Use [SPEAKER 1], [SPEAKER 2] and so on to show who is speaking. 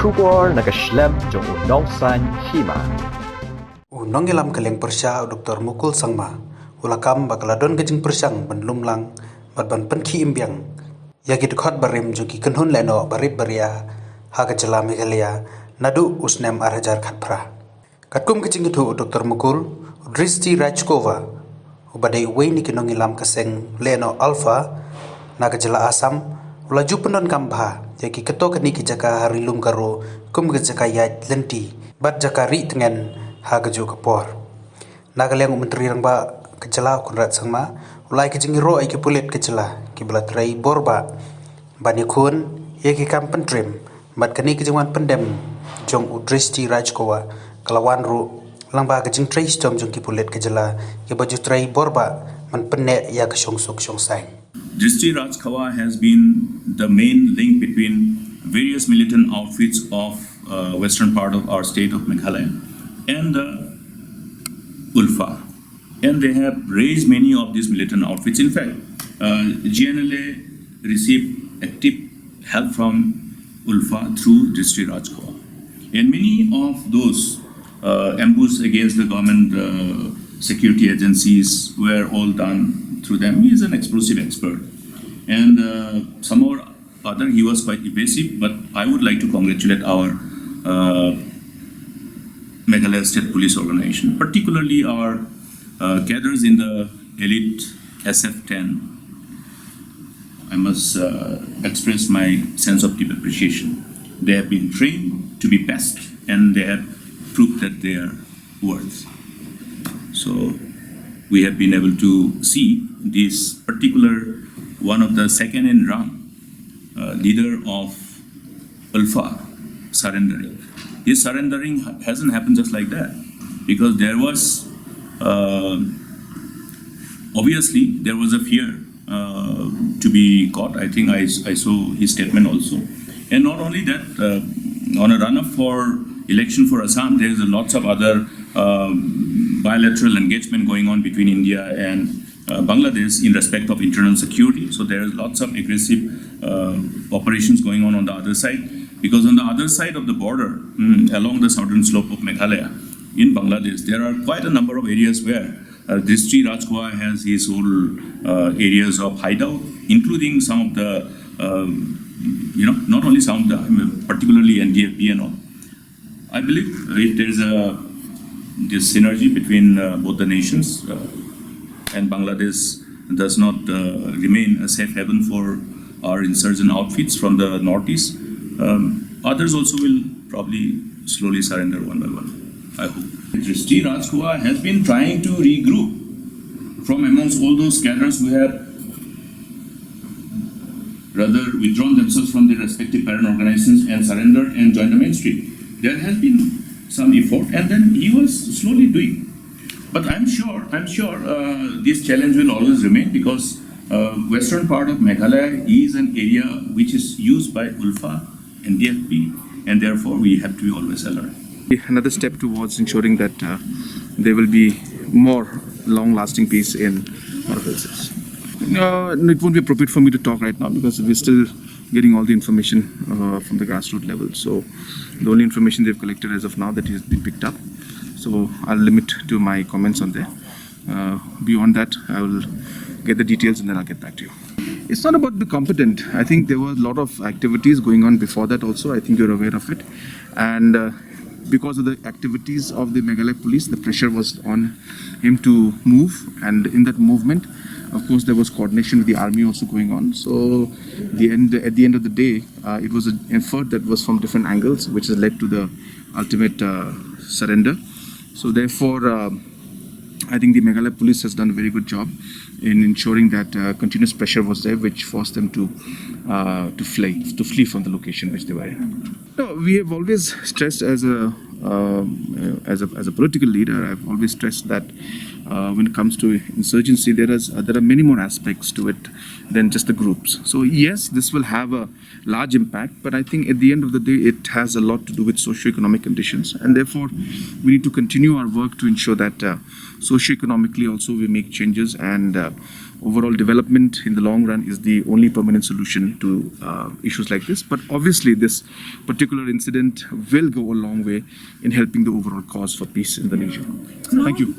[SPEAKER 1] Shubor nakaslem jong nongsan Hima.
[SPEAKER 2] Nongilam kaleng Pyrshang Dr. Mukul Sangma ulakam bakaladon gajing Pyrshang benlumlang badban Pynkhie imbiang yagi dekhot barim jogi Kynhun Lehnoh barib baria haga jela Meghalaya nadu usnem arhajar khatpra katkum gajing itu Dr. Mukul dristi rajkova ubadai waini kinongilam kaseng Lehnoh Ulfa naga jela Asam ulaju penon kambha yagi keto kani kijaka harilum karo kum kijaka yaj lenti bat jakari tengen hagaju kapor nagaleng menteri rangba kejala kunrat sangma ulai kejingi ro ai kipulet kejala kiblat rai borba bani kun yeki kam pentrim bat kani kejingwan pendem jong udristi rajkowa kalawan ru langba kejing trai stom jong kipulet kejala ki baju trai borba man penne ya kesongsok songsai.
[SPEAKER 3] District Rajkawa has been the main link between various militant outfits of western part of our state of Meghalaya and Ulfa, and they have raised many of these militant outfits. In fact, GNLA received active help from Ulfa through District Rajkawa, and many of those ambush against the government security agencies were all done through them. He is an explosive expert, and somehow or other he was quite evasive, but I would like to congratulate our Meghalaya State Police Organization, particularly our cadres in the elite SF-10. I must express my sense of deep appreciation. They have been trained to be best, and they have proved that they are worth. So we have been able to see this particular one of the second in run leader of Ulfa surrendering. His surrendering hasn't happened just like that, because there was obviously there was a fear to be caught. I think I saw his statement also, and not only that, on a run-up for election for Assam, there is lots of other bilateral engagement going on between India and Bangladesh in respect of internal security. So there is lots of aggressive operations going on the other side, because on the other side of the border, along the southern slope of Meghalaya in Bangladesh, there are quite a number of areas where District Rajkawa has his whole areas of hideout, including some of the, not only some of the, particularly NDFB and all. I believe if there is this synergy between both the nations, and Bangladesh does not remain a safe haven for our insurgent outfits from the northeast, others also will probably slowly surrender one by one, I hope. District Rajkawa has been trying to regroup from amongst all those cadres who have rather withdrawn themselves from their respective parent organizations and surrendered and joined the mainstream. There has been some effort, and then he was slowly doing. But I'm sure this challenge will always remain, because western part of Meghalaya is an area which is used by Ulfa and DFP, and therefore we have to be always alert.
[SPEAKER 4] Another step towards ensuring that there will be more long-lasting peace in our places. It won't be appropriate for me to talk right now, because we're still getting all the information from the grassroots level. So the only information they've collected as of now that has been picked up. So I'll limit to my comments on there. Beyond that, I will get the details and then I'll get back to you. It's not about the competent. I think there was a lot of activities going on before that also. I think you're aware of it. And because of the activities of the Meghalaya police, the pressure was on him to move. And in that movement, of course, there was coordination with the army also going on. So at the end of the day, it was an effort that was from different angles, which has led to the ultimate surrender. So therefore, I think the Meghalaya police has done a very good job in ensuring that continuous pressure was there, which forced them to flee from the location which they were in. No, we have always stressed as a political leader, I've always stressed that when it comes to insurgency, there are many more aspects to it than just the groups. So yes, this will have a large impact, but I think at the end of the day, it has a lot to do with socio-economic conditions, and therefore we need to continue our work to ensure that socio-economically also we make changes, and overall development in the long run is the only permanent solution to issues like this. But obviously, this particular incident will go a long way in helping the overall cause for peace in the region. Thank you.